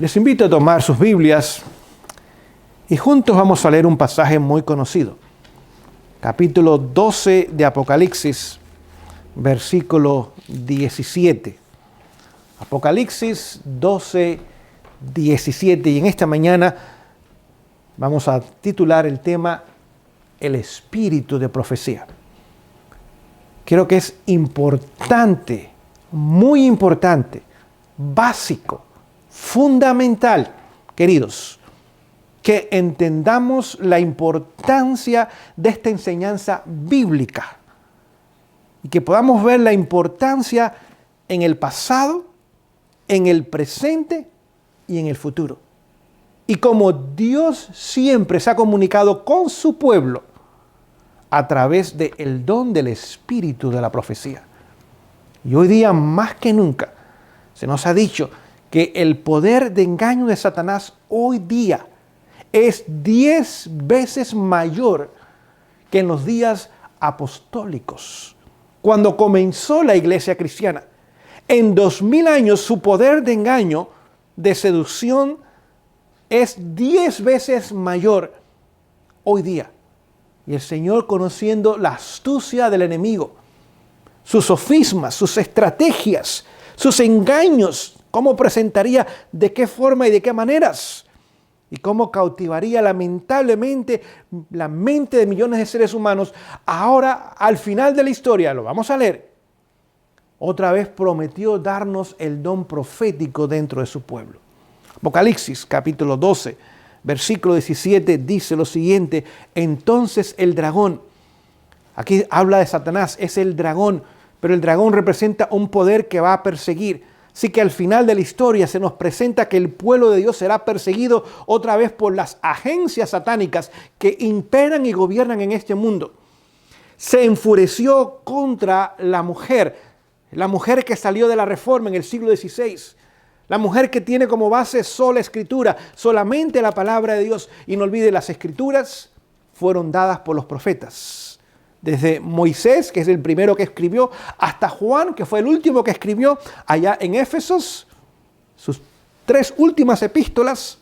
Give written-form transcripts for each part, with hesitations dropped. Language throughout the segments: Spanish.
Les invito a tomar sus Biblias y juntos vamos a leer un pasaje muy conocido. Capítulo 12 de Apocalipsis, versículo 17. Apocalipsis 12, 17. Y en esta mañana vamos a titular el tema El espíritu de profecía. Creo que es importante, muy importante, básico, fundamental, queridos, que entendamos la importancia de esta enseñanza bíblica y que podamos ver la importancia en el pasado, en el presente y en el futuro. Y como Dios siempre se ha comunicado con su pueblo a través del don del espíritu de la profecía. Y hoy día, más que nunca, se nos ha dicho que el poder de engaño de Satanás hoy día es 10 veces mayor que en los días apostólicos, cuando comenzó la iglesia cristiana. En 2000 años su poder de engaño, de seducción, es 10 veces mayor hoy día. Y el Señor, conociendo la astucia del enemigo, sus sofismas, sus estrategias, sus engaños, cómo presentaría, de qué forma y de qué maneras, y cómo cautivaría lamentablemente la mente de millones de seres humanos, ahora al final de la historia, lo vamos a leer, otra vez prometió darnos el don profético dentro de su pueblo. Apocalipsis capítulo 12, versículo 17 dice lo siguiente: entonces el dragón, aquí habla de Satanás, es el dragón, pero el dragón representa un poder que va a perseguir. Así que al final de la historia se nos presenta que el pueblo de Dios será perseguido otra vez por las agencias satánicas que imperan y gobiernan en este mundo. Se enfureció contra la mujer que salió de la Reforma en el siglo XVI. La mujer que tiene como base sola escritura, solamente la palabra de Dios. Y no olvide, las escrituras fueron dadas por los profetas. Desde Moisés, que es el primero que escribió, hasta Juan, que fue el último que escribió allá en Éfesos, sus 3 últimas epístolas.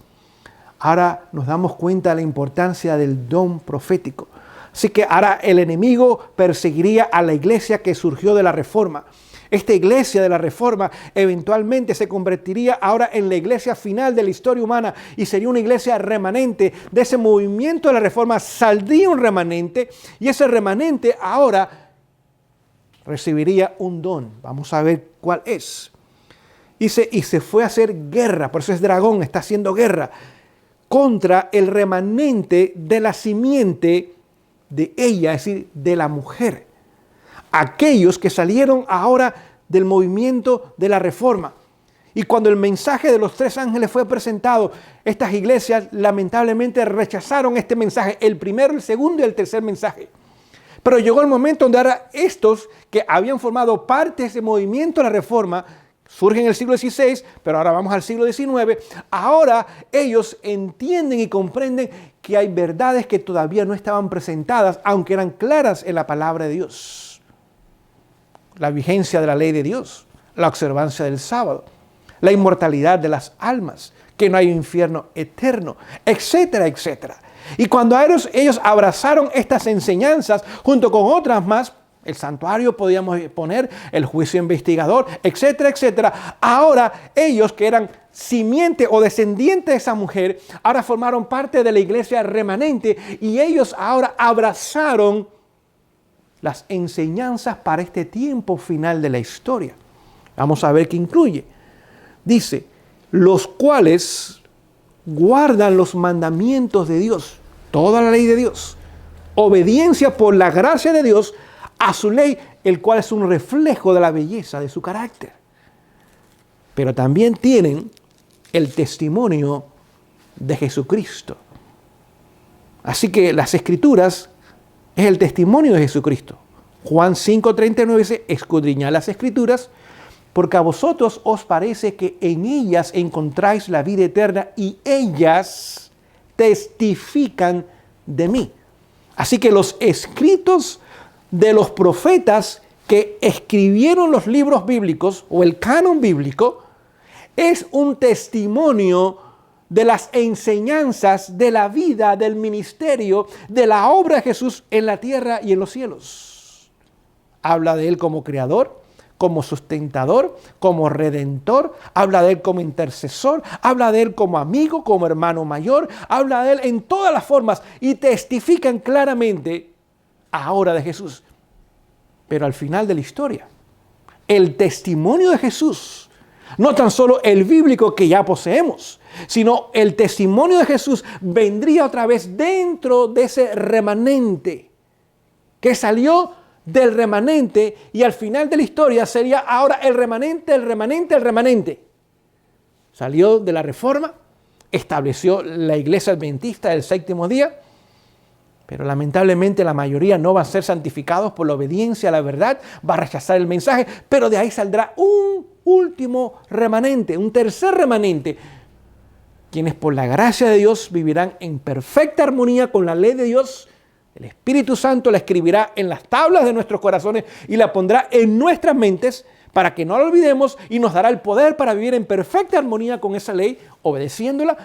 Ahora nos damos cuenta de la importancia del don profético. Así que ahora el enemigo perseguiría a la iglesia que surgió de la Reforma. Esta iglesia de la Reforma eventualmente se convertiría ahora en la iglesia final de la historia humana y sería una iglesia remanente. De ese movimiento de la Reforma saldría un remanente y ese remanente ahora recibiría un don. Vamos a ver cuál es. Y se fue a hacer guerra, por eso es dragón, está haciendo guerra contra el remanente de la simiente de ella, es decir, de la mujer. Aquellos que salieron ahora del movimiento de la Reforma. Y cuando el mensaje de los 3 ángeles fue presentado, estas iglesias lamentablemente rechazaron este mensaje, el primero, el segundo y el tercer mensaje. Pero llegó el momento donde ahora estos que habían formado parte de ese movimiento de la Reforma, surgen en el siglo XVI, pero ahora vamos al siglo XIX, ahora ellos entienden y comprenden que hay verdades que todavía no estaban presentadas, aunque eran claras en la palabra de Dios. La vigencia de la ley de Dios, la observancia del sábado, la inmortalidad de las almas, que no hay infierno eterno, etcétera, etcétera. Y cuando ellos abrazaron estas enseñanzas junto con otras más, el santuario podíamos poner, el juicio investigador, etcétera, etcétera. Ahora ellos que eran simiente o descendiente de esa mujer, ahora formaron parte de la iglesia remanente y ellos ahora abrazaron las enseñanzas para este tiempo final de la historia. Vamos a ver qué incluye. Dice, los cuales guardan los mandamientos de Dios, toda la ley de Dios, obediencia por la gracia de Dios a su ley, el cual es un reflejo de la belleza de su carácter. Pero también tienen el testimonio de Jesucristo. Así que las Escrituras es el testimonio de Jesucristo. Juan 5:39 dice, escudriñad las Escrituras, porque a vosotros os parece que en ellas encontráis la vida eterna y ellas testifican de mí. Así que los escritos de los profetas que escribieron los libros bíblicos o el canon bíblico Es un testimonio de las enseñanzas de la vida, del ministerio, de la obra de Jesús en la tierra y en los cielos. Habla de Él como creador, como sustentador, como redentor, habla de Él como intercesor, habla de Él como amigo, como hermano mayor, habla de Él en todas las formas y testifican claramente ahora de Jesús. Pero al final de la historia, el testimonio de Jesús, no tan solo el bíblico que ya poseemos, sino el testimonio de Jesús vendría otra vez dentro de ese remanente que salió del remanente y al final de la historia sería ahora el remanente, el remanente, el remanente. Salió de la Reforma, estableció la Iglesia Adventista del séptimo día, pero lamentablemente la mayoría no va a ser santificados por la obediencia a la verdad, va a rechazar el mensaje, pero de ahí saldrá un último remanente, un tercer remanente, quienes por la gracia de Dios vivirán en perfecta armonía con la ley de Dios. El Espíritu Santo la escribirá en las tablas de nuestros corazones y la pondrá en nuestras mentes para que no la olvidemos y nos dará el poder para vivir en perfecta armonía con esa ley, obedeciéndola,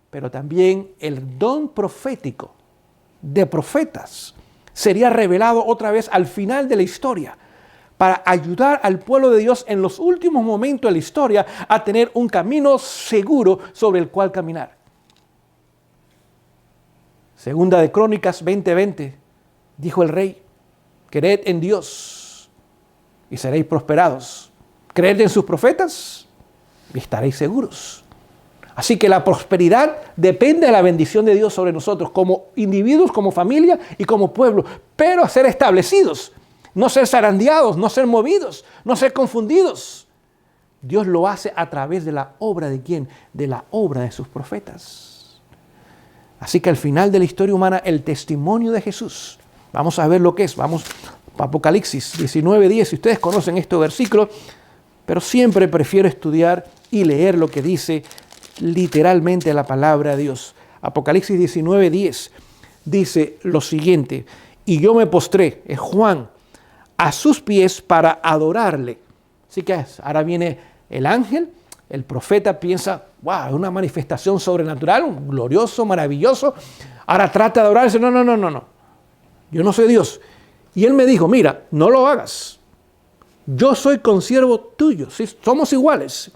pero también el don profético de profetas sería revelado otra vez al final de la historia para ayudar al pueblo de Dios en los últimos momentos de la historia a tener un camino seguro sobre el cual caminar. Segunda de Crónicas 20:20, dijo el rey, creed en Dios y seréis prosperados. Creed en sus profetas y estaréis seguros. Así que la prosperidad depende de la bendición de Dios sobre nosotros, como individuos, como familia y como pueblo, pero a ser establecidos, no ser zarandeados, no ser movidos, no ser confundidos. Dios lo hace a través de la obra de ¿quién? De la obra de sus profetas. Así que al final de la historia humana, el testimonio de Jesús, vamos a ver lo que es, vamos a Apocalipsis 19:10, ustedes conocen estos versículos, pero siempre prefiero estudiar y leer lo que dice literalmente la palabra de Dios. Apocalipsis 19:10 dice lo siguiente, y yo me postré, es Juan, a sus pies para adorarle. Así que ahora viene el ángel. El profeta piensa, wow, una manifestación sobrenatural, un glorioso, maravilloso. Ahora trata de adorarse. No. Yo no soy Dios. Y él me dijo, mira, no lo hagas. Yo soy consiervo tuyo. ¿Sí? Somos iguales.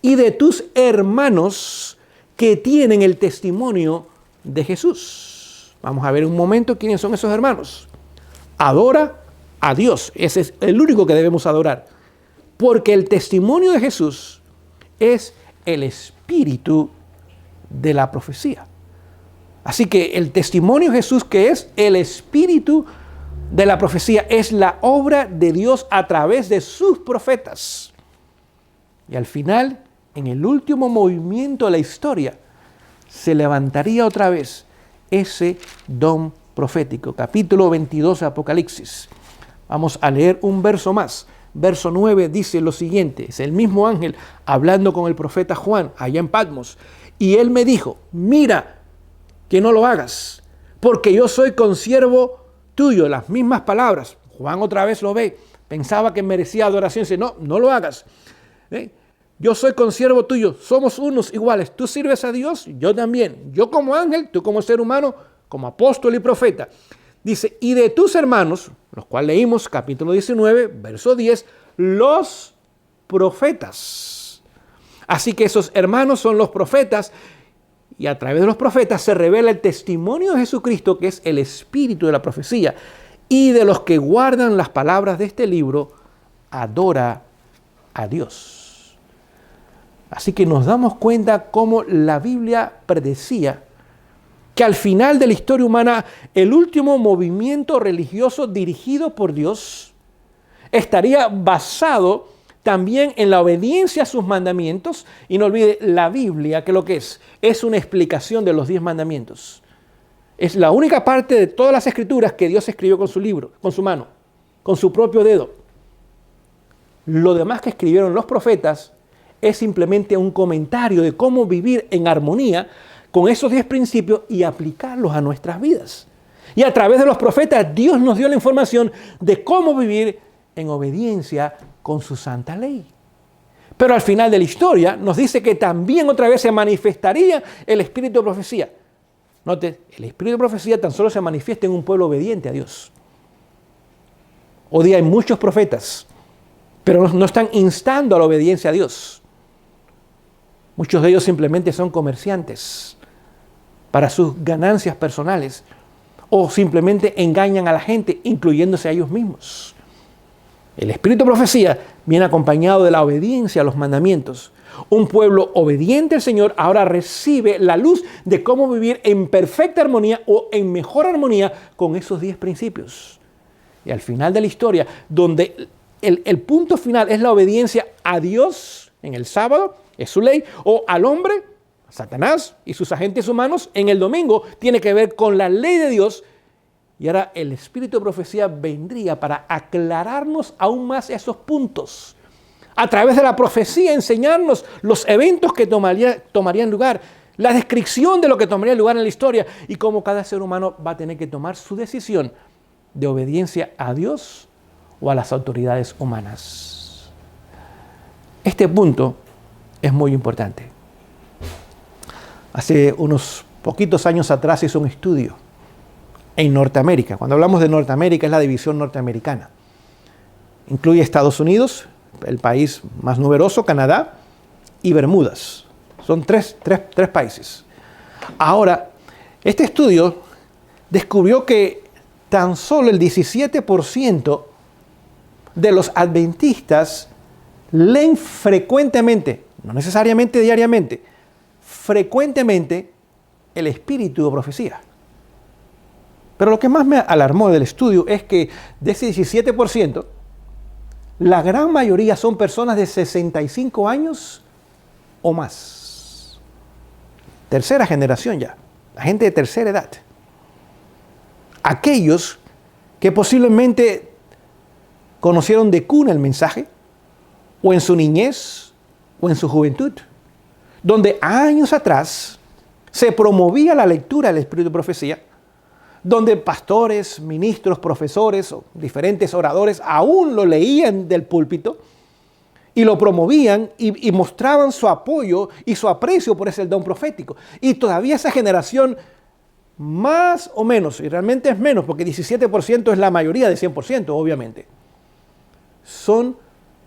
Y de tus hermanos que tienen el testimonio de Jesús. Vamos a ver un momento quiénes son esos hermanos. Adora a Dios. Ese es el único que debemos adorar. Porque el testimonio de Jesús es el espíritu de la profecía. Así que el testimonio de Jesús, que es el espíritu de la profecía, es la obra de Dios a través de sus profetas. Y al final, en el último movimiento de la historia, se levantaría otra vez ese don profético. Capítulo 22 de Apocalipsis. Vamos a leer un verso más. Verso 9 dice lo siguiente, es el mismo ángel hablando con el profeta Juan allá en Patmos. Y él me dijo, mira que no lo hagas, porque yo soy consiervo tuyo. Las mismas palabras. Juan otra vez lo ve, pensaba que merecía adoración. Dice, no lo hagas. Yo soy consiervo tuyo, somos unos iguales. Tú sirves a Dios, yo también. Yo como ángel, tú como ser humano, como apóstol y profeta. Dice, y de tus hermanos, los cuales leímos, capítulo 19, verso 10, los profetas. Así que esos hermanos son los profetas, y a través de los profetas se revela el testimonio de Jesucristo, que es el espíritu de la profecía. Y de los que guardan las palabras de este libro, adora a Dios. Así que nos damos cuenta cómo la Biblia predecía que al final de la historia humana, el último movimiento religioso dirigido por Dios estaría basado también en la obediencia a sus mandamientos. Y no olvide, la Biblia, que lo que es una explicación de los 10 mandamientos. Es la única parte de todas las escrituras que Dios escribió con su libro, con su mano, con su propio dedo. Lo demás que escribieron los profetas es simplemente un comentario de cómo vivir en armonía con esos 10 principios y aplicarlos a nuestras vidas. Y a través de los profetas, Dios nos dio la información de cómo vivir en obediencia con su santa ley. Pero al final de la historia nos dice que también otra vez se manifestaría el espíritu de profecía. Note, el espíritu de profecía tan solo se manifiesta en un pueblo obediente a Dios. Hoy día hay muchos profetas, pero no están instando a la obediencia a Dios. Muchos de ellos simplemente son comerciantes para sus ganancias personales o simplemente engañan a la gente, incluyéndose a ellos mismos. El espíritu de profecía viene acompañado de la obediencia a los mandamientos. Un pueblo obediente al Señor ahora recibe la luz de cómo vivir en perfecta armonía o en mejor armonía con esos 10 principios. Y al final de la historia, donde el punto final es la obediencia a Dios en el sábado, es su ley, o al hombre, Satanás y sus agentes humanos, en el domingo, tiene que ver con la ley de Dios. Y ahora el espíritu de profecía vendría para aclararnos aún más esos puntos. A través de la profecía enseñarnos los eventos que tomarían lugar, la descripción de lo que tomaría lugar en la historia y cómo cada ser humano va a tener que tomar su decisión de obediencia a Dios o a las autoridades humanas. Este punto es muy importante. Hace unos poquitos años atrás hice un estudio en Norteamérica. Cuando hablamos de Norteamérica es la división norteamericana. Incluye Estados Unidos, el país más numeroso, Canadá y Bermudas. Son tres países. Ahora, este estudio descubrió que tan solo el 17% de los adventistas leen frecuentemente, no necesariamente diariamente, frecuentemente el espíritu de profecía. Pero lo que más me alarmó del estudio es que de ese 17%, la gran mayoría son personas de 65 años o más. Tercera generación ya, la gente de tercera edad. Aquellos que posiblemente conocieron de cuna el mensaje, o en su niñez, o en su juventud, donde años atrás se promovía la lectura del espíritu de profecía, donde pastores, ministros, profesores o diferentes oradores aún lo leían del púlpito y lo promovían y mostraban su apoyo y su aprecio por ese don profético. Y todavía esa generación, más o menos, y realmente es menos, porque 17% es la mayoría de 100%, obviamente, son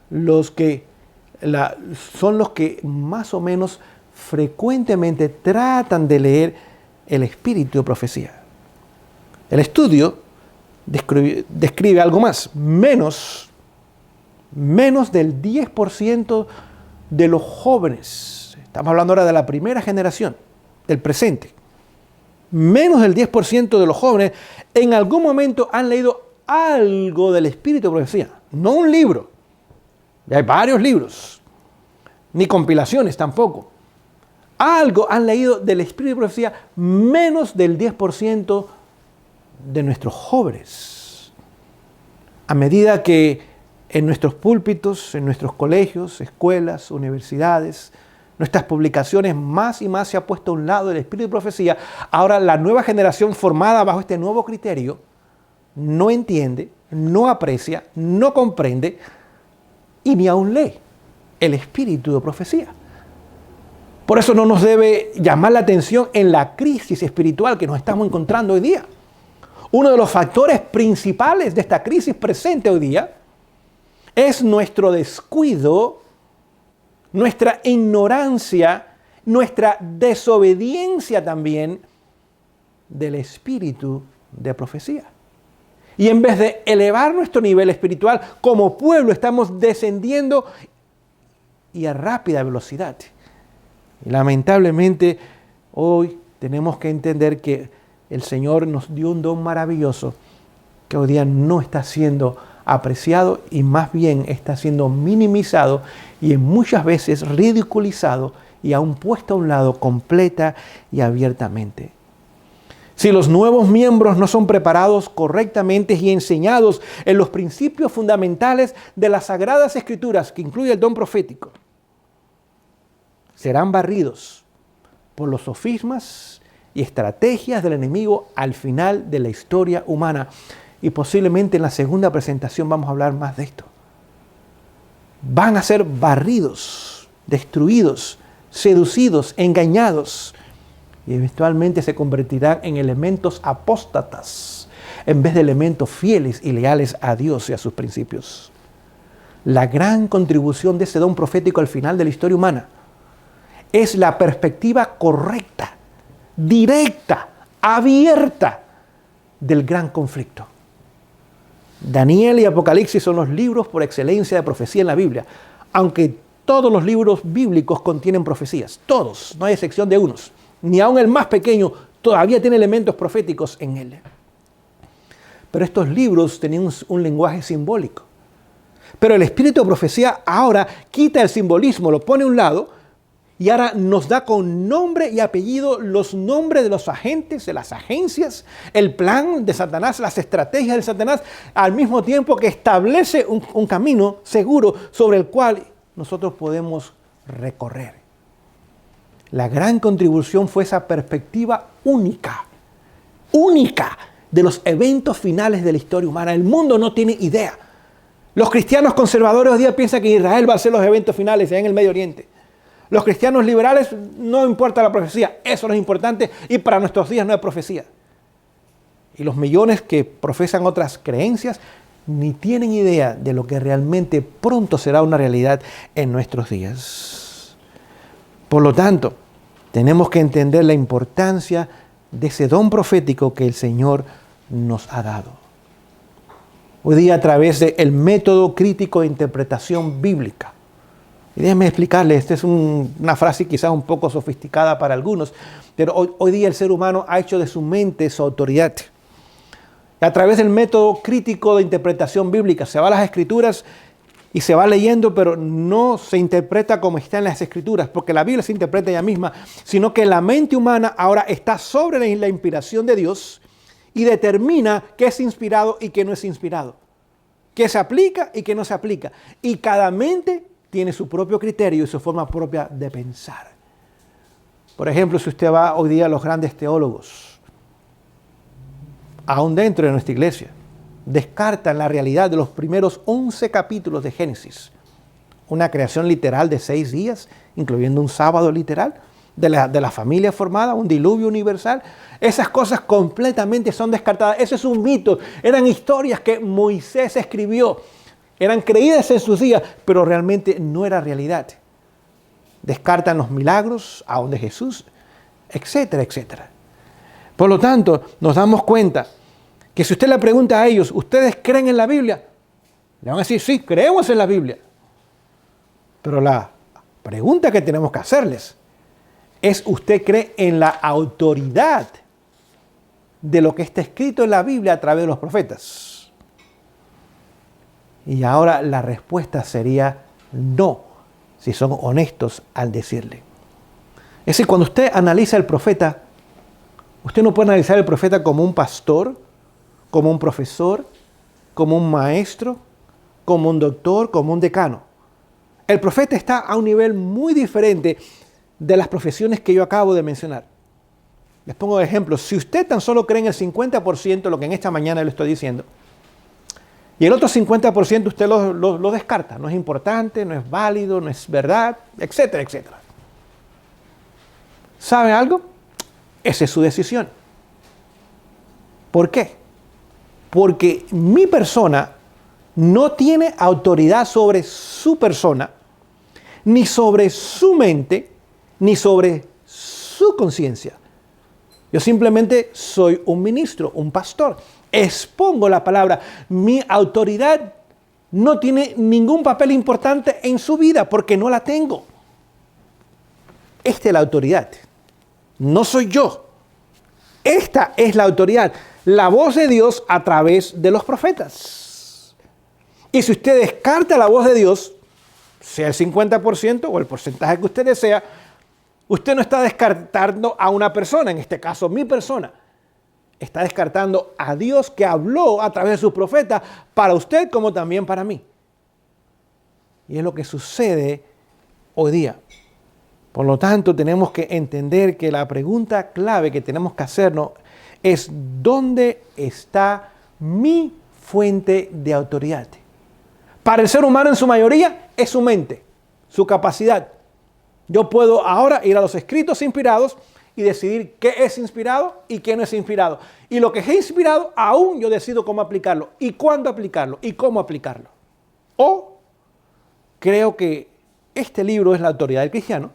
los que más o menos frecuentemente tratan de leer el espíritu de profecía. El estudio describe algo más, menos del 10% de los jóvenes, estamos hablando ahora de la primera generación, del presente, menos del 10% de los jóvenes en algún momento han leído algo del espíritu de profecía, no un libro, ya hay varios libros, ni compilaciones tampoco. Algo han leído del espíritu de profecía, menos del 10% de nuestros jóvenes. A medida que en nuestros púlpitos, en nuestros colegios, escuelas, universidades, nuestras publicaciones más y más se ha puesto a un lado el espíritu de profecía, ahora la nueva generación formada bajo este nuevo criterio no entiende, no aprecia, no comprende y ni aún lee el espíritu de profecía. Por eso no nos debe llamar la atención en la crisis espiritual que nos estamos encontrando hoy día. Uno de los factores principales de esta crisis presente hoy día es nuestro descuido, nuestra ignorancia, nuestra desobediencia también del espíritu de profecía. Y en vez de elevar nuestro nivel espiritual, como pueblo estamos descendiendo y a rápida velocidad. Y lamentablemente hoy tenemos que entender que el Señor nos dio un don maravilloso que hoy día no está siendo apreciado y más bien está siendo minimizado y en muchas veces ridiculizado y aún puesto a un lado completa y abiertamente. Si los nuevos miembros no son preparados correctamente y enseñados en los principios fundamentales de las Sagradas Escrituras, que incluye el don profético, serán barridos por los sofismas y estrategias del enemigo al final de la historia humana. Y posiblemente en la segunda presentación vamos a hablar más de esto. van a ser barridos, destruidos, seducidos, engañados, y eventualmente se convertirán en elementos apóstatas en vez de elementos fieles y leales a Dios y a sus principios. La gran contribución de ese don profético al final de la historia humana es la perspectiva correcta, directa, abierta del gran conflicto. Daniel y Apocalipsis son los libros por excelencia de profecía en la Biblia, aunque todos los libros bíblicos contienen profecías, todos, no hay excepción de unos, ni aun el más pequeño todavía tiene elementos proféticos en él. Pero estos libros tenían un lenguaje simbólico. Pero el espíritu de profecía ahora quita el simbolismo, lo pone a un lado y ahora nos da con nombre y apellido los nombres de los agentes, de las agencias, el plan de Satanás, las estrategias de Satanás, al mismo tiempo que establece un camino seguro sobre el cual nosotros podemos recorrer. La gran contribución fue esa perspectiva única de los eventos finales de la historia humana. El mundo no tiene idea. Los cristianos conservadores hoy día piensan que Israel va a ser los eventos finales en el Medio Oriente. Los cristianos liberales no importa la profecía, eso no es importante y para nuestros días no hay profecía. Y los millones que profesan otras creencias ni tienen idea de lo que realmente pronto será una realidad en nuestros días. Por lo tanto, tenemos que entender la importancia de ese don profético que el Señor nos ha dado. Hoy día a través del método crítico de interpretación bíblica. Y déjenme explicarles, esta es una frase quizás un poco sofisticada para algunos, pero hoy día el ser humano ha hecho de su mente su autoridad. A través del método crítico de interpretación bíblica se va a las Escrituras y se va leyendo, pero no se interpreta como está en las Escrituras, porque la Biblia se interpreta ella misma, sino que la mente humana ahora está sobre la inspiración de Dios y determina qué es inspirado y qué no es inspirado, qué se aplica y qué no se aplica. Y cada mente tiene su propio criterio y su forma propia de pensar. Por ejemplo, si usted va hoy día a los grandes teólogos, aún dentro de nuestra iglesia, descartan la realidad de los primeros 11 capítulos de Génesis. Una creación literal de 6 días, incluyendo un sábado literal, de la familia formada, un diluvio universal. Esas cosas completamente son descartadas. Eso es un mito. Eran historias que Moisés escribió. Eran creídas en sus días, pero realmente no era realidad. Descartan los milagros, aún de Jesús, etcétera, etcétera. Por lo tanto, nos damos cuenta que si usted le pregunta a ellos, ¿ustedes creen en la Biblia? Le van a decir, sí, creemos en la Biblia. Pero la pregunta que tenemos que hacerles es, ¿usted cree en la autoridad de lo que está escrito en la Biblia a través de los profetas? Y ahora la respuesta sería no, si son honestos al decirle. Es decir, cuando usted analiza el profeta, usted no puede analizar el profeta como un pastor, como un profesor, como un maestro, como un doctor, como un decano. El profeta está a un nivel muy diferente de las profesiones que yo acabo de mencionar. Les pongo de ejemplo. Si usted tan solo cree en el 50% de lo que en esta mañana le estoy diciendo, y el otro 50% usted lo descarta, no es importante, no es válido, no es verdad, etcétera, etcétera. ¿Sabe algo? Esa es su decisión. ¿Por qué? Porque mi persona no tiene autoridad sobre su persona, ni sobre su mente, ni sobre su conciencia. Yo simplemente soy un ministro, un pastor. Expongo la palabra. Mi autoridad no tiene ningún papel importante en su vida porque no la tengo. Esta es la autoridad. No soy yo. Esta es la autoridad. La voz de Dios a través de los profetas. Y si usted descarta la voz de Dios, sea el 50% o el porcentaje que usted desea, usted no está descartando a una persona, en este caso mi persona. Está descartando a Dios que habló a través de sus profetas para usted como también para mí. Y es lo que sucede hoy día. Por lo tanto, tenemos que entender que la pregunta clave que tenemos que hacernos es ¿dónde está mi fuente de autoridad? Para el ser humano en su mayoría es su mente, su capacidad. Yo puedo ahora ir a los escritos inspirados y decidir qué es inspirado y qué no es inspirado. Y lo que es inspirado, aún yo decido cómo aplicarlo y cuándo aplicarlo y cómo aplicarlo. O creo que este libro es la autoridad del cristiano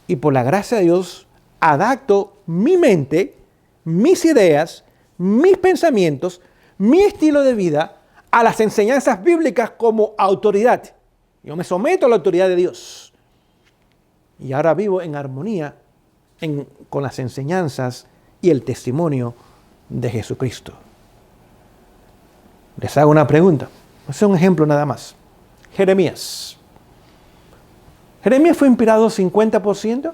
y por la gracia de Dios adapto mi mente, mis ideas, mis pensamientos, mi estilo de vida a las enseñanzas bíblicas como autoridad. Yo me someto a la autoridad de Dios. Y ahora vivo en armonía con las enseñanzas y el testimonio de Jesucristo. Les hago una pregunta. Es un ejemplo nada más. Jeremías. ¿Jeremías fue inspirado 50%?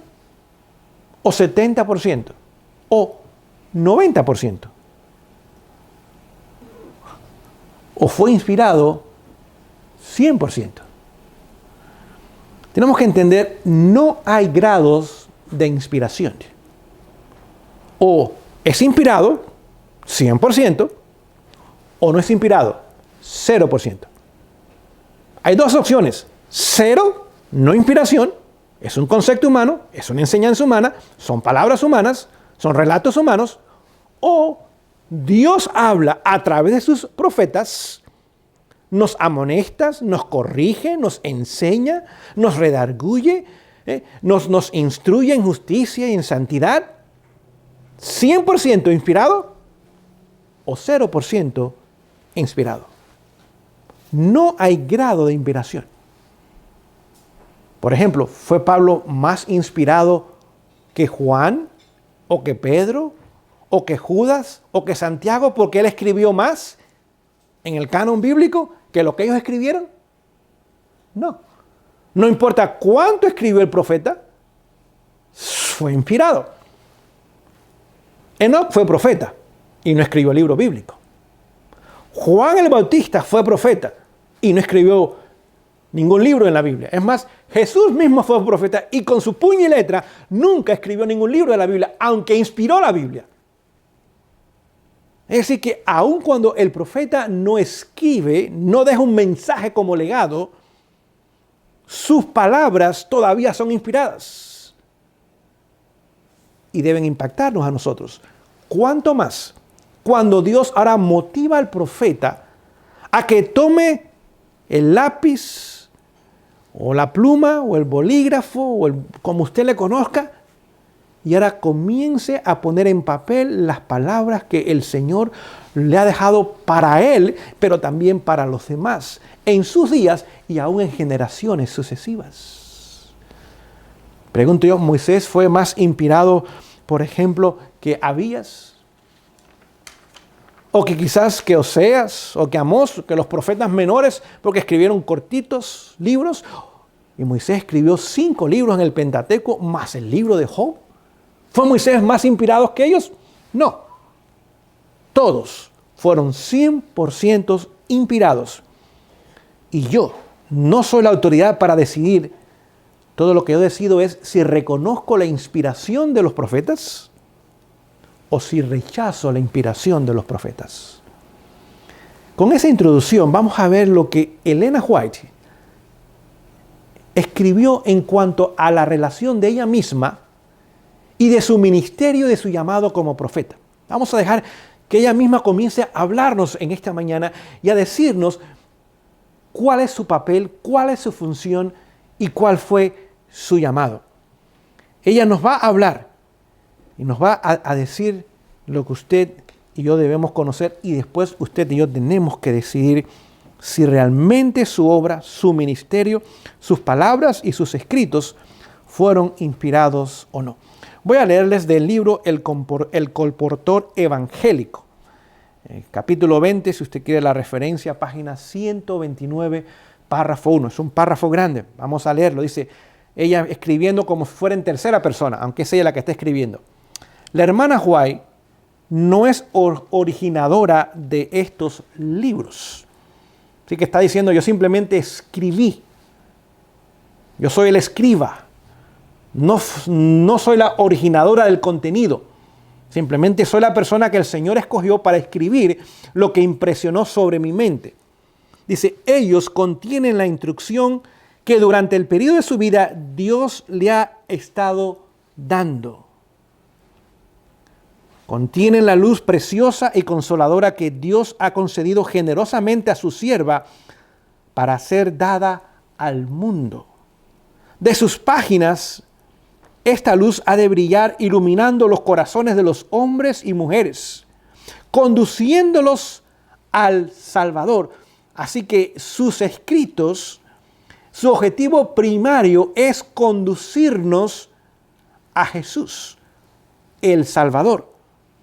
¿O 70%? ¿O 90%? ¿O fue inspirado 100%? Tenemos que entender, no hay grados de inspiración. O es inspirado 100% o no es inspirado 0%. Hay dos opciones. 0, no inspiración, es un concepto humano, es una enseñanza humana, son palabras humanas, son relatos humanos. O Dios habla a través de sus profetas, nos amonesta, nos corrige, nos enseña, nos redarguye, nos instruye en justicia y en santidad. 100% inspirado o 0% inspirado. No hay grado de inspiración. Por ejemplo, ¿fue Pablo más inspirado que Juan o que Pedro o que Judas o que Santiago porque él escribió más en el canon bíblico que lo que ellos escribieron? No. No importa cuánto escribió el profeta, fue inspirado. Enoc fue profeta y no escribió el libro bíblico. Juan el Bautista fue profeta y no escribió ningún libro en la Biblia. Es más, Jesús mismo fue profeta y con su puño y letra nunca escribió ningún libro de la Biblia, aunque inspiró la Biblia. Es decir, que aun cuando el profeta no escribe, no deja un mensaje como legado, sus palabras todavía son inspiradas y deben impactarnos a nosotros. ¿Cuánto más cuando Dios ahora motiva al profeta a que tome el lápiz o la pluma o el bolígrafo o como usted le conozca y ahora comience a poner en papel las palabras que el Señor le ha dejado para él, pero también para los demás, en sus días y aún en generaciones sucesivas? Pregunto yo, ¿Moisés fue más inspirado, por ejemplo, que Abías? O que quizás que Oseas, o que Amós, que los profetas menores, porque escribieron cortitos libros, y Moisés escribió 5 libros en el Pentateuco, más el libro de Job. ¿Fue Moisés más inspirado que ellos? No. Todos fueron 100% inspirados. Y yo no soy la autoridad para decidir. Todo lo que yo decido es si reconozco la inspiración de los profetas o si rechazo la inspiración de los profetas. Con esa introducción vamos a ver lo que Elena White escribió en cuanto a la relación de ella misma y de su ministerio, de su llamado como profeta. Vamos a dejar que ella misma comience a hablarnos en esta mañana y a decirnos cuál es su papel, cuál es su función y cuál fue su llamado. Ella nos va a hablar y nos va a decir lo que usted y yo debemos conocer y después usted y yo tenemos que decidir si realmente su obra, su ministerio, sus palabras y sus escritos fueron inspirados o no. Voy a leerles del libro El Colportor Evangélico, capítulo 20, si usted quiere la referencia, página 129, párrafo 1. Es un párrafo grande, vamos a leerlo. Dice, ella escribiendo como si fuera en tercera persona, aunque es ella la que está escribiendo. La hermana White no es originadora de estos libros. Así que está diciendo, yo simplemente escribí. Yo soy el escriba. No soy la originadora del contenido. Simplemente soy la persona que el Señor escogió para escribir lo que impresionó sobre mi mente. Dice, ellos contienen la instrucción que durante el periodo de su vida Dios le ha estado dando. Contienen la luz preciosa y consoladora que Dios ha concedido generosamente a su sierva para ser dada al mundo. De sus páginas, esta luz ha de brillar iluminando los corazones de los hombres y mujeres, conduciéndolos al Salvador. Así que sus escritos, su objetivo primario es conducirnos a Jesús, el Salvador.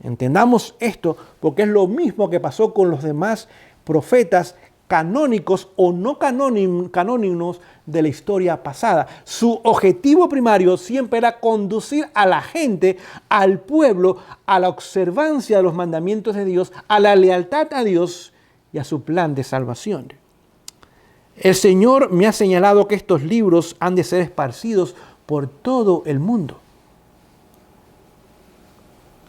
Entendamos esto porque es lo mismo que pasó con los demás profetas canónicos o no canónicos de la historia pasada. Su objetivo primario siempre era conducir a la gente, al pueblo, a la observancia de los mandamientos de Dios, a la lealtad a Dios y a su plan de salvación. El Señor me ha señalado que estos libros han de ser esparcidos por todo el mundo.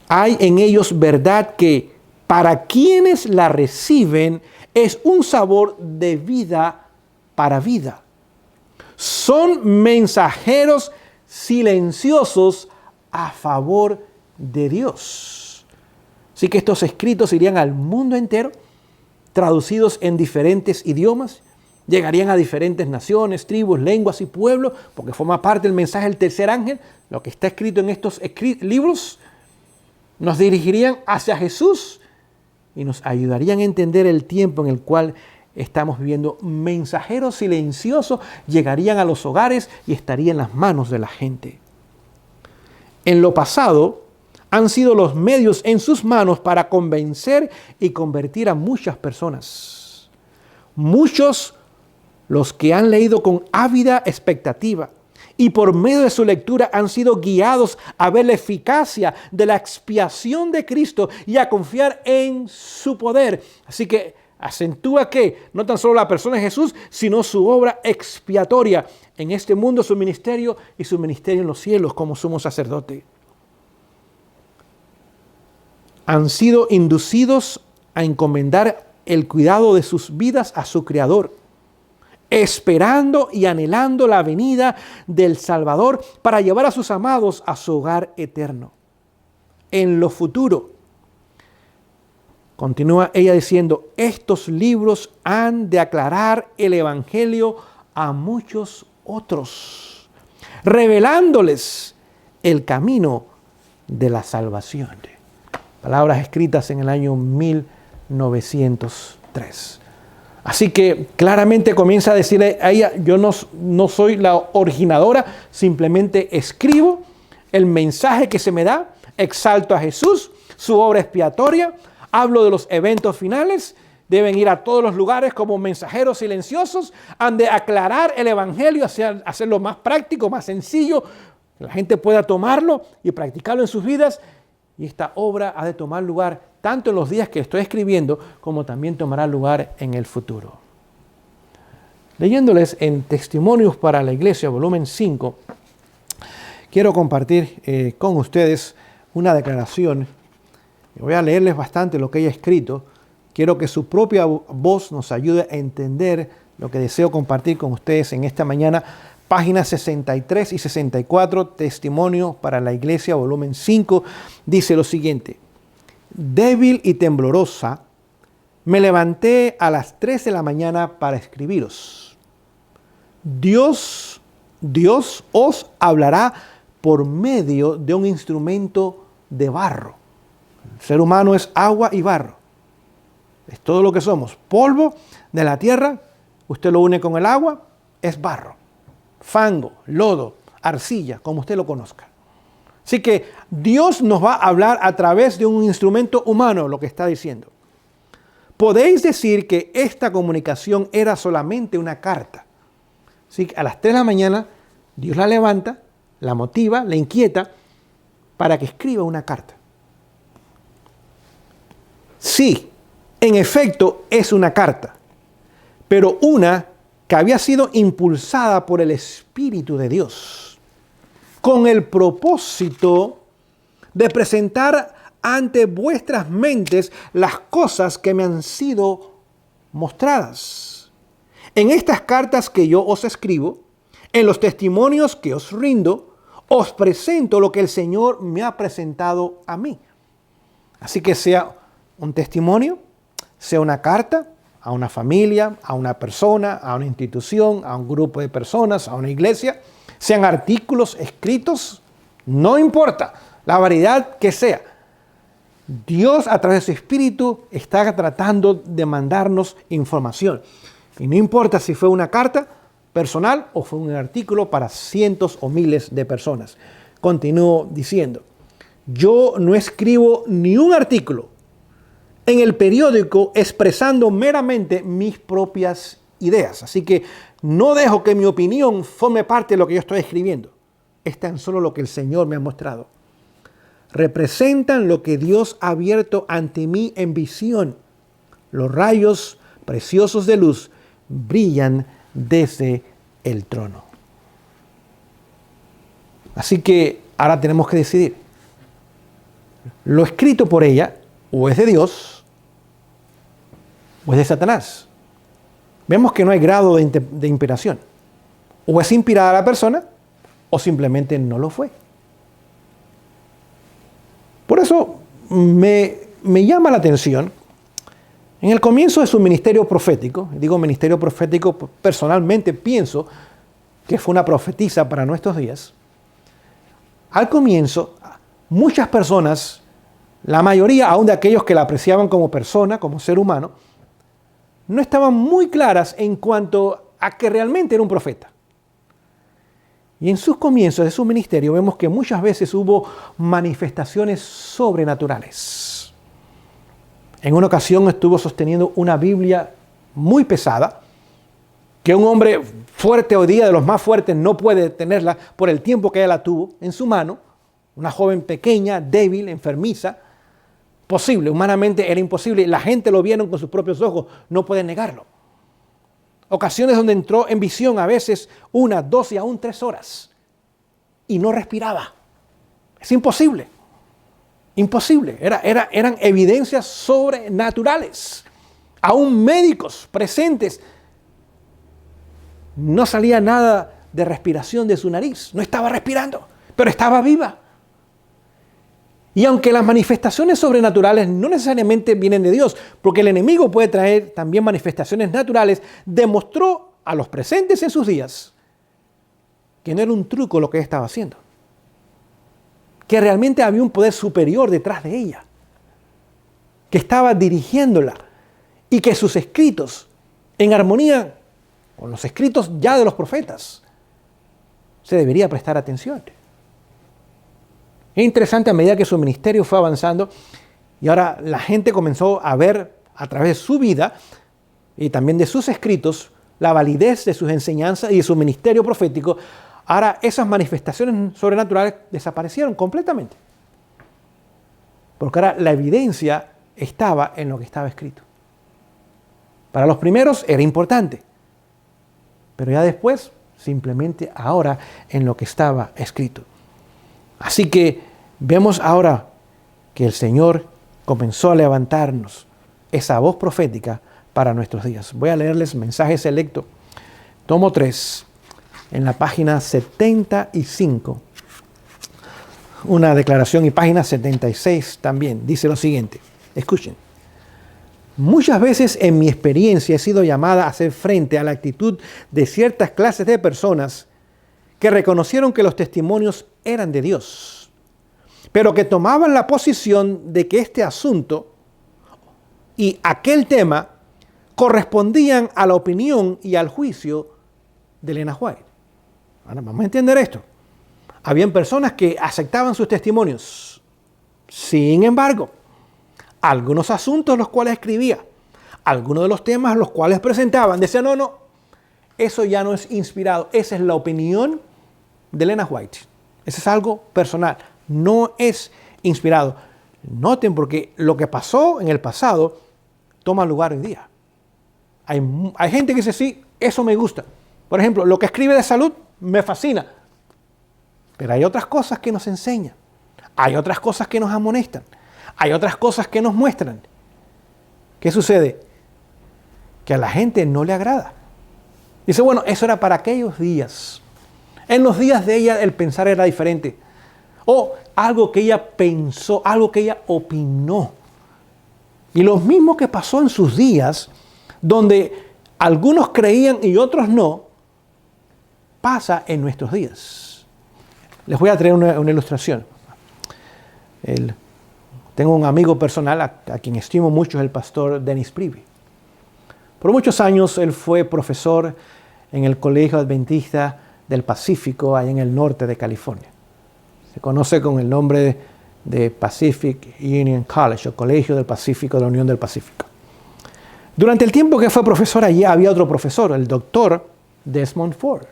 Hay en ellos verdad que para quienes la reciben es un sabor de vida para vida. Son mensajeros silenciosos a favor de Dios. Así que estos escritos irían al mundo entero, traducidos en diferentes idiomas, llegarían a diferentes naciones, tribus, lenguas y pueblos, porque forma parte del mensaje del tercer ángel. Lo que está escrito en estos libros nos dirigirían hacia Jesús y nos ayudarían a entender el tiempo en el cual estamos viviendo. Mensajeros silenciosos llegarían a los hogares y estarían en las manos de la gente. En lo pasado han sido los medios en sus manos para convencer y convertir a muchas personas. Muchos los que han leído con ávida expectativa y por medio de su lectura han sido guiados a ver la eficacia de la expiación de Cristo y a confiar en su poder. Así que acentúa que no tan solo la persona de Jesús, sino su obra expiatoria en este mundo, su ministerio y su ministerio en los cielos como sumo sacerdote. Han sido inducidos a encomendar el cuidado de sus vidas a su Creador, esperando y anhelando la venida del Salvador para llevar a sus amados a su hogar eterno. En lo futuro, continúa ella diciendo, estos libros han de aclarar el Evangelio a muchos otros, revelándoles el camino de la salvación. Palabras escritas en el año 1903. Así que claramente comienza a decirle a ella, yo no soy la originadora, simplemente escribo el mensaje que se me da, exalto a Jesús, su obra expiatoria, hablo de los eventos finales, deben ir a todos los lugares como mensajeros silenciosos, han de aclarar el Evangelio, hacerlo más práctico, más sencillo, que la gente pueda tomarlo y practicarlo en sus vidas. Y esta obra ha de tomar lugar tanto en los días que estoy escribiendo, como también tomará lugar en el futuro. Leyéndoles en Testimonios para la Iglesia, volumen 5, quiero compartir con ustedes una declaración. Voy a leerles bastante lo que ella ha escrito. Quiero que su propia voz nos ayude a entender lo que deseo compartir con ustedes en esta mañana. Páginas 63 y 64, Testimonio para la Iglesia, volumen 5, dice lo siguiente. Débil y temblorosa, me levanté a las 3 de la mañana para escribiros. Dios os hablará por medio de un instrumento de barro. El ser humano es agua y barro. Es todo lo que somos. Polvo de la tierra, usted lo une con el agua, es barro. Fango, lodo, arcilla, como usted lo conozca. Así que Dios nos va a hablar a través de un instrumento humano, lo que está diciendo. Podéis decir que esta comunicación era solamente una carta. Así que a las 3 de la mañana Dios la levanta, la motiva, la inquieta para que escriba una carta. Sí, en efecto es una carta, pero una que había sido impulsada por el Espíritu de Dios, con el propósito de presentar ante vuestras mentes las cosas que me han sido mostradas. En estas cartas que yo os escribo, en los testimonios que os rindo, os presento lo que el Señor me ha presentado a mí. Así que sea un testimonio, sea una carta a una familia, a una persona, a una institución, a un grupo de personas, a una iglesia, sean artículos escritos, no importa la variedad que sea. Dios a través de su Espíritu está tratando de mandarnos información. Y no importa si fue una carta personal o fue un artículo para cientos o miles de personas. Continúo diciendo, yo no escribo ni un artículo en el periódico expresando meramente mis propias ideas. Así que no dejo que mi opinión forme parte de lo que yo estoy escribiendo. Es tan solo lo que el Señor me ha mostrado. Representan lo que Dios ha abierto ante mí en visión. Los rayos preciosos de luz brillan desde el trono. Así que ahora tenemos que decidir. Lo escrito por ella o es de Dios o es de Satanás. Vemos que no hay grado de inspiración. O es inspirada la persona o simplemente no lo fue. Por eso me llama la atención, en el comienzo de su ministerio profético, digo ministerio profético, personalmente pienso que fue una profetisa para nuestros días. Al comienzo, muchas personas, la mayoría aún de aquellos que la apreciaban como persona, como ser humano, no estaban muy claras en cuanto a que realmente era un profeta. Y en sus comienzos de su ministerio vemos que muchas veces hubo manifestaciones sobrenaturales. En una ocasión estuvo sosteniendo una Biblia muy pesada, que un hombre fuerte hoy día, de los más fuertes, no puede tenerla por el tiempo que ella la tuvo en su mano. Una joven pequeña, débil, enfermiza. Posible, humanamente era imposible. La gente lo vieron con sus propios ojos, no pueden negarlo. Ocasiones donde entró en visión a veces 1, 2 y aún 3 horas y no respiraba. Es imposible. Imposible. Eran evidencias sobrenaturales. Aún médicos presentes. No salía nada de respiración de su nariz. No estaba respirando, pero estaba viva. Y aunque las manifestaciones sobrenaturales no necesariamente vienen de Dios, porque el enemigo puede traer también manifestaciones naturales, demostró a los presentes en sus días que no era un truco lo que ella estaba haciendo. Que realmente había un poder superior detrás de ella, que estaba dirigiéndola y que sus escritos, en armonía con los escritos ya de los profetas, se debería prestar atención. Es interesante a medida que su ministerio fue avanzando y ahora la gente comenzó a ver a través de su vida y también de sus escritos la validez de sus enseñanzas y de su ministerio profético. Ahora esas manifestaciones sobrenaturales desaparecieron completamente. Porque ahora la evidencia estaba en lo que estaba escrito. Para los primeros era importante, pero ya después simplemente ahora en lo que estaba escrito. Así que vemos ahora que el Señor comenzó a levantarnos esa voz profética para nuestros días. Voy a leerles mensaje selecto, tomo 3, en la página 75, una declaración, y página 76 también, dice lo siguiente, escuchen. Muchas veces en mi experiencia he sido llamada a hacer frente a la actitud de ciertas clases de personas que reconocieron que los testimonios eran de Dios, pero que tomaban la posición de que este asunto y aquel tema correspondían a la opinión y al juicio de Elena White. Ahora vamos a entender esto. Habían personas que aceptaban sus testimonios. Sin embargo, algunos asuntos los cuales escribía, algunos de los temas los cuales presentaban, decían, no, eso ya no es inspirado, esa es la opinión de Elena White. Eso es algo personal, no es inspirado. Noten, porque lo que pasó en el pasado toma lugar hoy día. Hay gente que dice, sí, eso me gusta. Por ejemplo, lo que escribe de salud me fascina. Pero hay otras cosas que nos enseñan. Hay otras cosas que nos amonestan. Hay otras cosas que nos muestran. ¿Qué sucede? Que a la gente no le agrada. Dice, bueno, eso era para aquellos días. En los días de ella el pensar era diferente. O algo que ella pensó, algo que ella opinó. Y lo mismo que pasó en sus días, donde algunos creían y otros no, pasa en nuestros días. Les voy a traer una ilustración. Tengo un amigo personal a quien estimo mucho, es el pastor Dennis Privy. Por muchos años él fue profesor en el Colegio Adventista del Pacífico, allá en el norte de California. Se conoce con el nombre de Pacific Union College, o Colegio del Pacífico de la Unión del Pacífico. Durante el tiempo que fue profesor allí había otro profesor, el doctor Desmond Ford.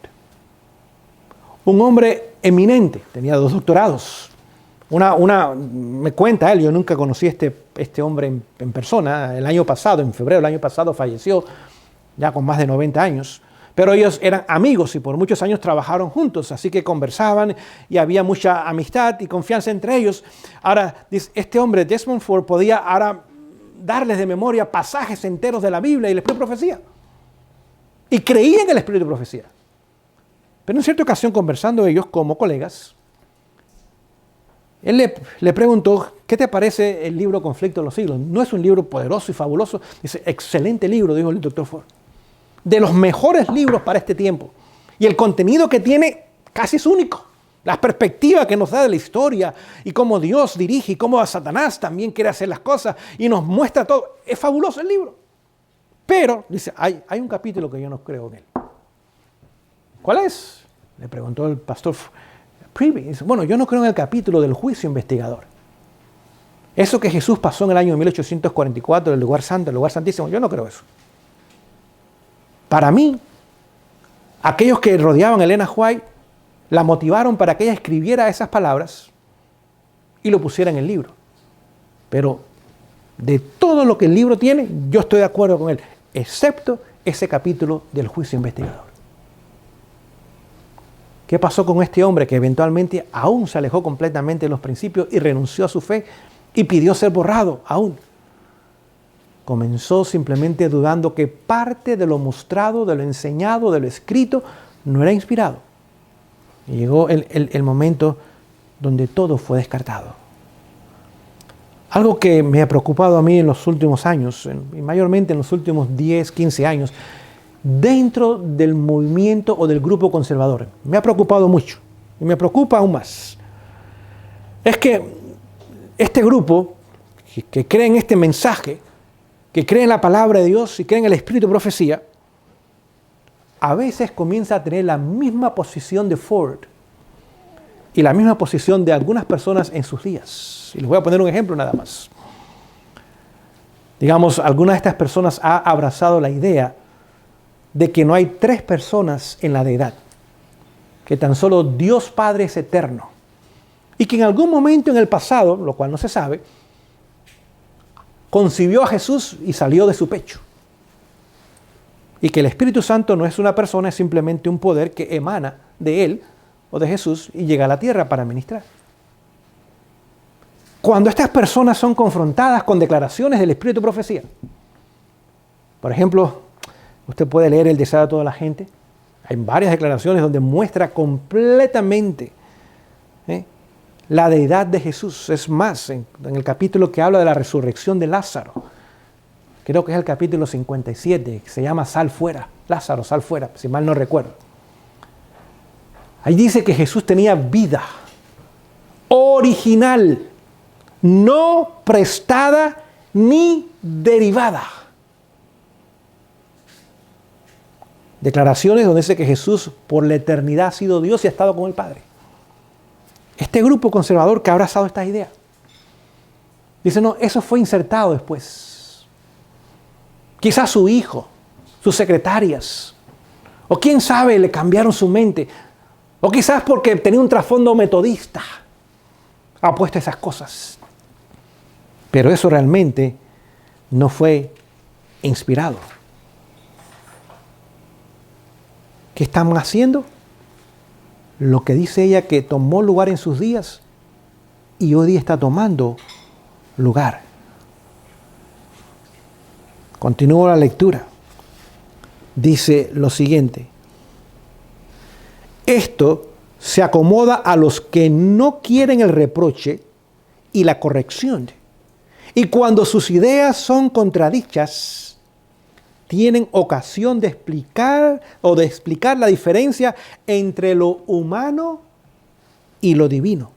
Un hombre eminente, tenía 2 doctorados. Me cuenta él, yo nunca conocí a este hombre en persona. El año pasado, en febrero del año pasado, falleció ya con más de 90 años. Pero ellos eran amigos y por muchos años trabajaron juntos, así que conversaban y había mucha amistad y confianza entre ellos. Ahora, este hombre, Desmond Ford, podía ahora darles de memoria pasajes enteros de la Biblia y el espíritu de profecía. Y creía en el espíritu de profecía. Pero en cierta ocasión, conversando ellos como colegas, él le preguntó, ¿qué te parece el libro Conflicto de los Siglos? No es un libro poderoso y fabuloso. Dice, excelente libro, dijo el doctor Ford. De los mejores libros para este tiempo. Y el contenido que tiene casi es único. La perspectiva que nos da de la historia y cómo Dios dirige y cómo a Satanás también quiere hacer las cosas y nos muestra todo. Es fabuloso el libro. Pero, dice, hay un capítulo que yo no creo en él. ¿Cuál es? Le preguntó el pastor Privy. Dice, bueno, yo no creo en el capítulo del juicio investigador. Eso que Jesús pasó en el año 1844 del lugar santo, el lugar santísimo, yo no creo eso. Para mí, aquellos que rodeaban a Elena White la motivaron para que ella escribiera esas palabras y lo pusiera en el libro. Pero de todo lo que el libro tiene, yo estoy de acuerdo con él, excepto ese capítulo del juicio investigador. ¿Qué pasó con este hombre que eventualmente aún se alejó completamente de los principios y renunció a su fe y pidió ser borrado aún? Comenzó simplemente dudando que parte de lo mostrado, de lo enseñado, de lo escrito, no era inspirado. Y llegó el momento donde todo fue descartado. Algo que me ha preocupado a mí en los últimos años, y mayormente en los últimos 10, 15 años, dentro del movimiento o del grupo conservador, me ha preocupado mucho y me preocupa aún más. Es que este grupo que cree en este mensaje, que cree en la palabra de Dios y cree en el espíritu de profecía, a veces comienza a tener la misma posición de Ford y la misma posición de algunas personas en sus días. Y les voy a poner un ejemplo nada más. Digamos, alguna de estas personas ha abrazado la idea de que no hay 3 personas en la deidad, que tan solo Dios Padre es eterno y que en algún momento en el pasado, lo cual no se sabe, concibió a Jesús y salió de su pecho. Y que el Espíritu Santo no es una persona, es simplemente un poder que emana de Él o de Jesús y llega a la tierra para ministrar. Cuando estas personas son confrontadas con declaraciones del Espíritu de profecía, por ejemplo, usted puede leer El deseo de toda la gente, hay varias declaraciones donde muestra completamente la deidad de Jesús. Es más, en el capítulo que habla de la resurrección de Lázaro, creo que es el capítulo 57, que se llama Sal fuera, Lázaro, sal fuera, si mal no recuerdo. Ahí dice que Jesús tenía vida original, no prestada ni derivada. Declaraciones donde dice que Jesús por la eternidad ha sido Dios y ha estado con el Padre. Este grupo conservador que ha abrazado esta idea dice, no, eso fue insertado después. Quizás su hijo, sus secretarias, o quién sabe, le cambiaron su mente, o quizás porque tenía un trasfondo metodista, ha puesto esas cosas. Pero eso realmente no fue inspirado. ¿Qué están haciendo? Lo que dice ella que tomó lugar en sus días y hoy día está tomando lugar. Continúo la lectura. dice lo siguiente: esto se acomoda a los que no quieren el reproche y la corrección. Y cuando sus ideas son contradichas, tienen ocasión de explicar la diferencia entre lo humano y lo divino.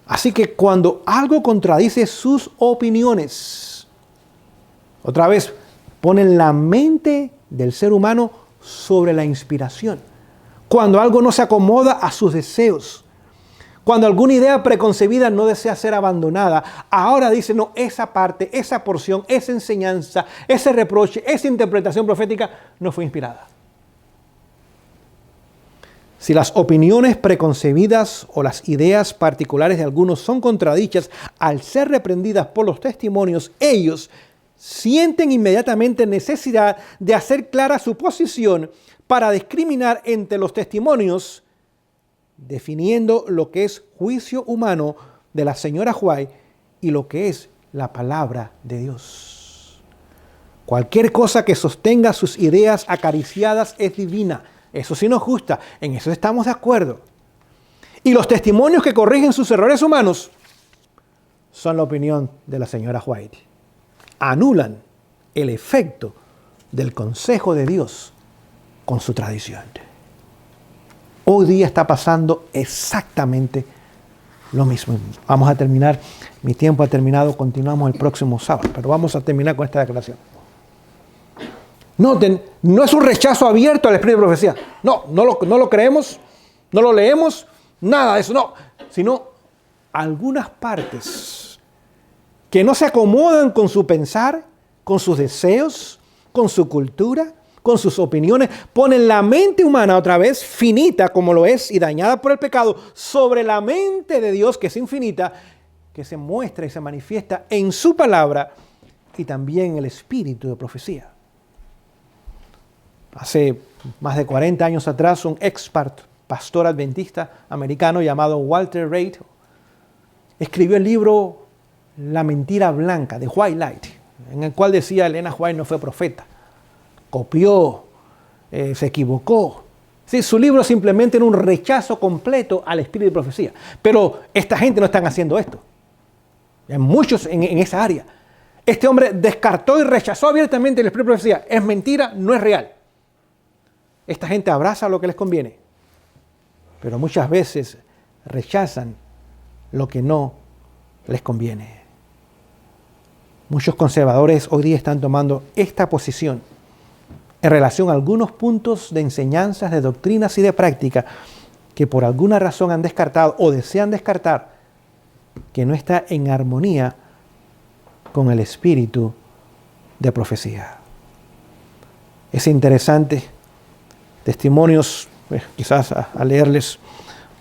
Así que cuando algo contradice sus opiniones, otra vez ponen la mente del ser humano sobre la inspiración. Cuando algo no se acomoda a sus deseos, cuando alguna idea preconcebida no desea ser abandonada, ahora dice, no, esa parte, esa porción, esa enseñanza, ese reproche, esa interpretación profética no fue inspirada. Si las opiniones preconcebidas o las ideas particulares de algunos son contradichas al ser reprendidas por los testimonios, ellos sienten inmediatamente necesidad de hacer clara su posición para discriminar entre los testimonios, definiendo lo que es juicio humano de la señora White y lo que es la palabra de Dios. Cualquier cosa que sostenga sus ideas acariciadas es divina. Eso sí nos gusta, en eso estamos de acuerdo. Y los testimonios que corrigen sus errores humanos son la opinión de la señora White. Anulan el efecto del consejo de Dios con su tradición. Hoy día está pasando exactamente lo mismo. Vamos a terminar, mi tiempo ha terminado, continuamos el próximo sábado, pero vamos a terminar con esta declaración. Noten, no es un rechazo abierto al espíritu de profecía. No lo creemos, no lo leemos, nada de eso, no. Sino algunas partes que no se acomodan con su pensar, con sus deseos, con su cultura, con sus opiniones, ponen la mente humana otra vez, finita como lo es y dañada por el pecado, sobre la mente de Dios que es infinita, que se muestra y se manifiesta en su palabra y también en el espíritu de profecía. Hace más de 40 años atrás, un pastor adventista americano llamado Walter Reed escribió el libro La mentira blanca, de White Light, en el cual decía Elena White no fue profeta, copió, se equivocó. Sí, su libro simplemente era un rechazo completo al espíritu de profecía. Pero esta gente no están haciendo esto. Hay muchos en esa área. Este hombre descartó y rechazó abiertamente el espíritu de profecía. Es mentira, no es real. Esta gente abraza lo que les conviene, pero muchas veces rechazan lo que no les conviene. Muchos conservadores hoy día están tomando esta posición en relación a algunos puntos de enseñanzas, de doctrinas y de práctica que por alguna razón han descartado o desean descartar, que no está en armonía con el espíritu de profecía. Es interesante. Testimonios, quizás a leerles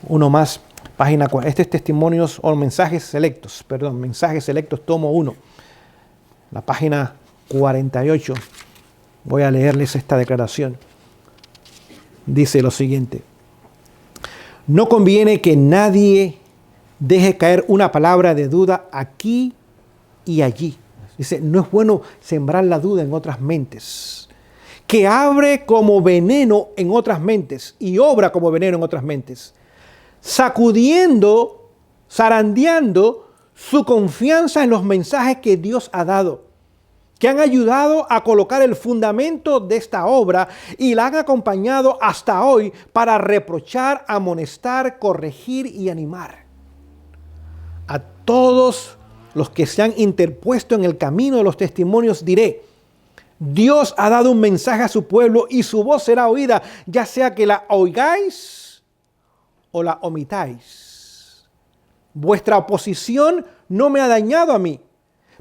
uno más, página 4. Este es testimonios o mensajes selectos, tomo 1, la página 48. Voy a leerles esta declaración. Dice lo siguiente: no conviene que nadie deje caer una palabra de duda aquí y allí. Dice, no es bueno sembrar la duda en otras mentes, que abre como veneno en otras mentes y obra como veneno en otras mentes, sacudiendo, zarandeando su confianza en los mensajes que Dios ha dado, que han ayudado a colocar el fundamento de esta obra y la han acompañado hasta hoy para reprochar, amonestar, corregir y animar. A todos los que se han interpuesto en el camino de los testimonios diré: Dios ha dado un mensaje a su pueblo y su voz será oída, ya sea que la oigáis o la omitáis. Vuestra oposición no me ha dañado a mí,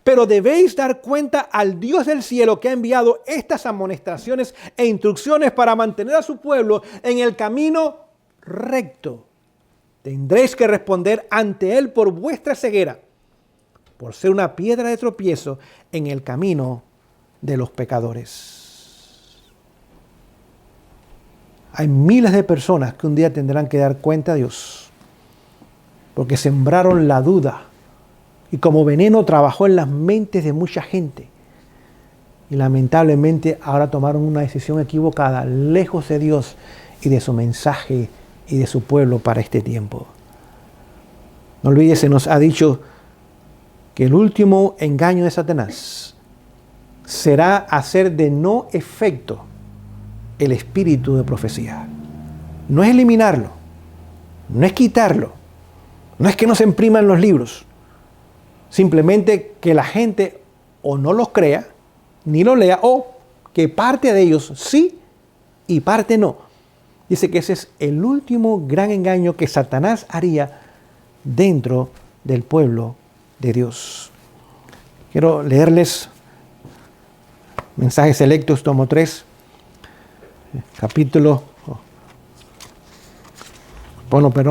pero debéis dar cuenta al Dios del cielo que ha enviado estas amonestaciones e instrucciones para mantener a su pueblo en el camino recto. Tendréis que responder ante Él por vuestra ceguera, por ser una piedra de tropiezo en el camino de los pecadores. Hay miles de personas que un día tendrán que dar cuenta a Dios porque sembraron la duda y como veneno trabajó en las mentes de mucha gente. y lamentablemente ahora tomaron una decisión equivocada, lejos de Dios y de su mensaje y de su pueblo para este tiempo. No olvides, se nos ha dicho que el último engaño de Satanás será hacer de no efecto el espíritu de profecía. No es eliminarlo, no es quitarlo, no es que no se impriman los libros, simplemente que la gente o no los crea, ni lo lea, o que parte de ellos sí y parte no. Dice que ese es el último gran engaño que Satanás haría dentro del pueblo de Dios. Quiero leerles Mensajes Selectos, tomo 3,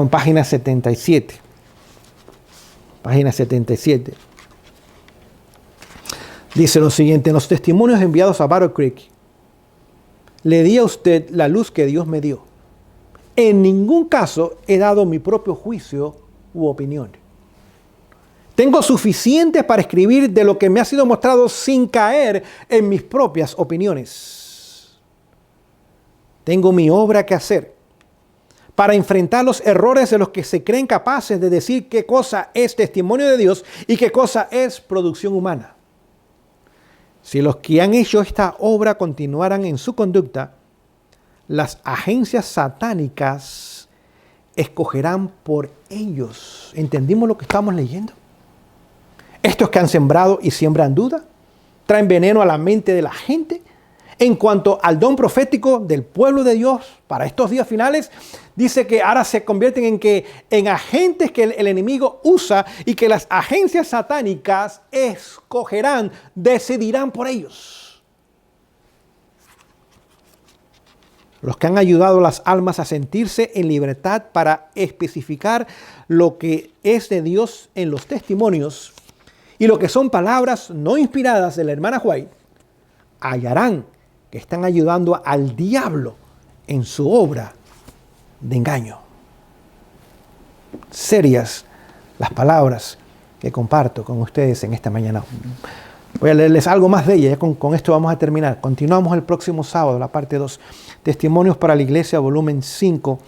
página 77. Página 77. Dice lo siguiente: en los testimonios enviados a Battle Creek, le di a usted la luz que Dios me dio. En ningún caso he dado mi propio juicio u opinión. Tengo suficiente para escribir de lo que me ha sido mostrado sin caer en mis propias opiniones. Tengo mi obra que hacer para enfrentar los errores de los que se creen capaces de decir qué cosa es testimonio de Dios y qué cosa es producción humana. Si los que han hecho esta obra continuaran en su conducta, las agencias satánicas escogerán por ellos. ¿Entendimos lo que estamos leyendo? Estos que han sembrado y siembran duda, traen veneno a la mente de la gente. En cuanto al don profético del pueblo de Dios para estos días finales, dice que ahora se convierten en agentes que el enemigo usa y que las agencias satánicas escogerán, decidirán por ellos. Los que han ayudado a las almas a sentirse en libertad para especificar lo que es de Dios en los testimonios y lo que son palabras no inspiradas de la hermana White, hallarán que están ayudando al diablo en su obra de engaño. Serias las palabras que comparto con ustedes en esta mañana. Voy a leerles algo más de ella, ya con esto vamos a terminar. Continuamos el próximo sábado, la parte 2. Testimonios para la Iglesia, volumen 5,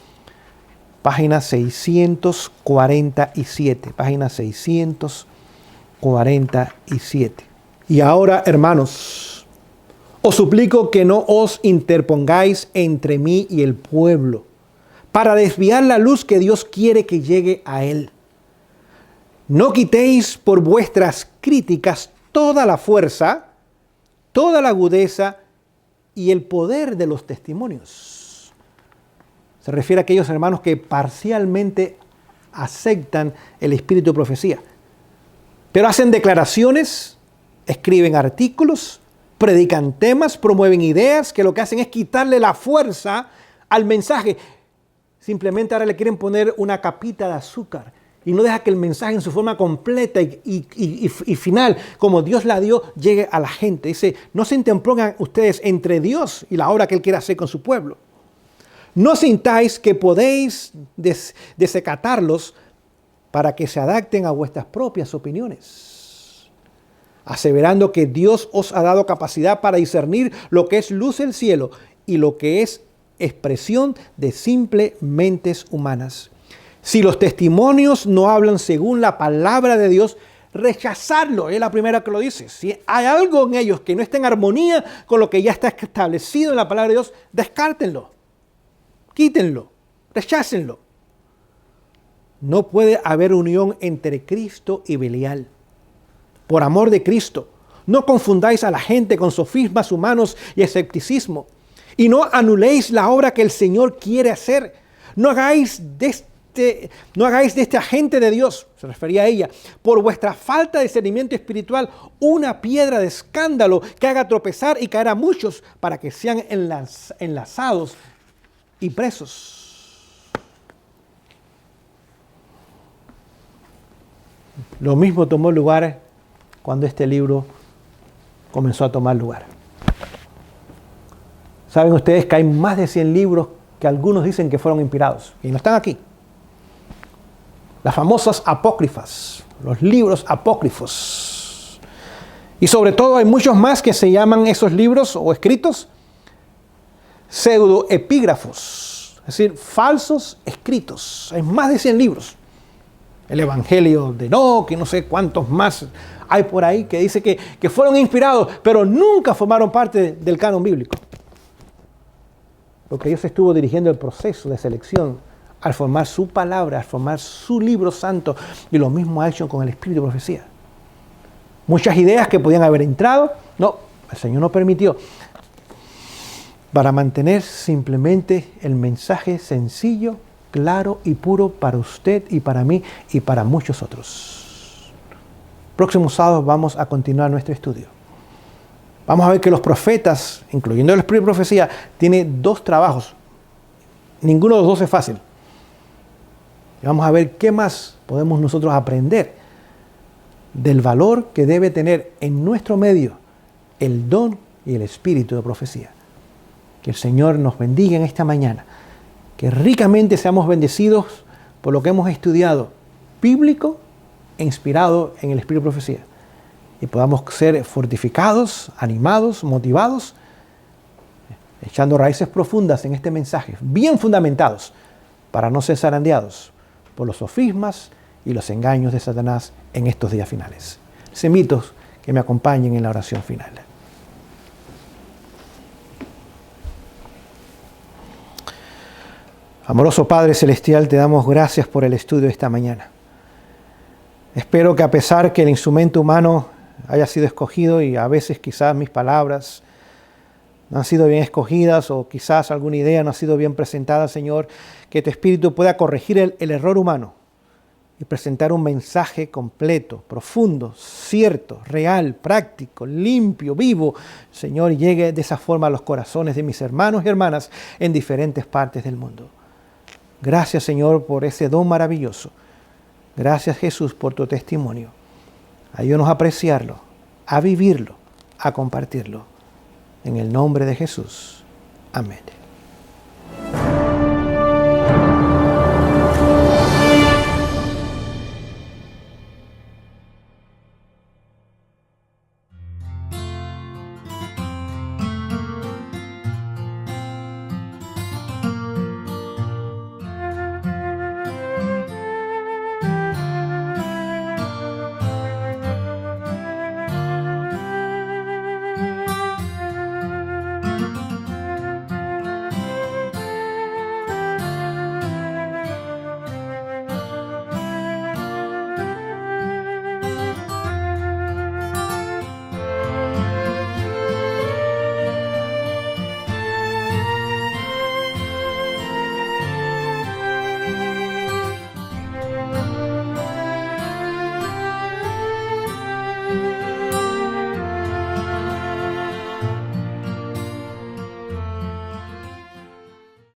página 647. Página 647. Y ahora, hermanos, os suplico que no os interpongáis entre mí y el pueblo, para desviar la luz que Dios quiere que llegue a él. No quitéis por vuestras críticas toda la fuerza, toda la agudeza y el poder de los testimonios. Se refiere a aquellos hermanos que parcialmente aceptan el espíritu de profecía, pero hacen declaraciones, escriben artículos, predican temas, promueven ideas que lo que hacen es quitarle la fuerza al mensaje. Simplemente ahora le quieren poner una capita de azúcar y no deja que el mensaje en su forma completa y final, como Dios la dio, llegue a la gente. Dice, no se interpongan ustedes entre Dios y la obra que Él quiere hacer con su pueblo. No sintáis que podéis desacatarlos para que se adapten a vuestras propias opiniones, aseverando que Dios os ha dado capacidad para discernir lo que es luz del cielo y lo que es expresión de simples mentes humanas. Si los testimonios no hablan según la palabra de Dios, rechazarlo. Es la primera que lo dice. Si hay algo en ellos que no está en armonía con lo que ya está establecido en la palabra de Dios, descártenlo, quítenlo, rechácenlo. No puede haber unión entre Cristo y Belial. Por amor de Cristo, no confundáis a la gente con sofismas humanos y escepticismo, y no anuléis la obra que el Señor quiere hacer. No hagáis de este agente de Dios, se refería a ella, por vuestra falta de discernimiento espiritual, una piedra de escándalo que haga tropezar y caer a muchos para que sean enlazados y presos. Lo mismo tomó lugar cuando este libro comenzó a tomar lugar. Saben ustedes que hay más de 100 libros que algunos dicen que fueron inspirados y no están aquí. Las famosas apócrifas, los libros apócrifos. Y sobre todo hay muchos más que se llaman esos libros o escritos pseudoepígrafos, es decir, falsos escritos. Hay más de 100 libros. El Evangelio de Enoc y no sé cuántos más hay por ahí que dice que fueron inspirados, pero nunca formaron parte del canon bíblico. Porque Dios estuvo dirigiendo el proceso de selección al formar su palabra, al formar su libro santo, y lo mismo ha hecho con el espíritu de profecía. Muchas ideas que podían haber entrado, no, el Señor no permitió, para mantener simplemente el mensaje sencillo, claro y puro para usted y para mí y para muchos otros. Próximos sábados vamos a continuar nuestro estudio. Vamos a ver que los profetas, incluyendo el espíritu de profecía, tienen 2 trabajos. Ninguno de los 2 es fácil. Y vamos a ver qué más podemos nosotros aprender del valor que debe tener en nuestro medio el don y el espíritu de profecía. Que el Señor nos bendiga en esta mañana. Que ricamente seamos bendecidos por lo que hemos estudiado, bíblico e inspirado en el espíritu de profecía. Y podamos ser fortificados, animados, motivados, echando raíces profundas en este mensaje, bien fundamentados, para no ser zarandeados por los sofismas y los engaños de Satanás en estos días finales. Les invito que me acompañen en la oración final. Amoroso Padre Celestial, te damos gracias por el estudio de esta mañana. Espero que a pesar que el instrumento humano haya sido escogido y a veces quizás mis palabras no han sido bien escogidas o quizás alguna idea no ha sido bien presentada, Señor, que tu Espíritu pueda corregir el error humano y presentar un mensaje completo, profundo, cierto, real, práctico, limpio, vivo, Señor, y llegue de esa forma a los corazones de mis hermanos y hermanas en diferentes partes del mundo. Gracias, Señor, por ese don maravilloso. Gracias, Jesús, por tu testimonio. Ayúdanos a apreciarlo, a vivirlo, a compartirlo. En el nombre de Jesús. Amén.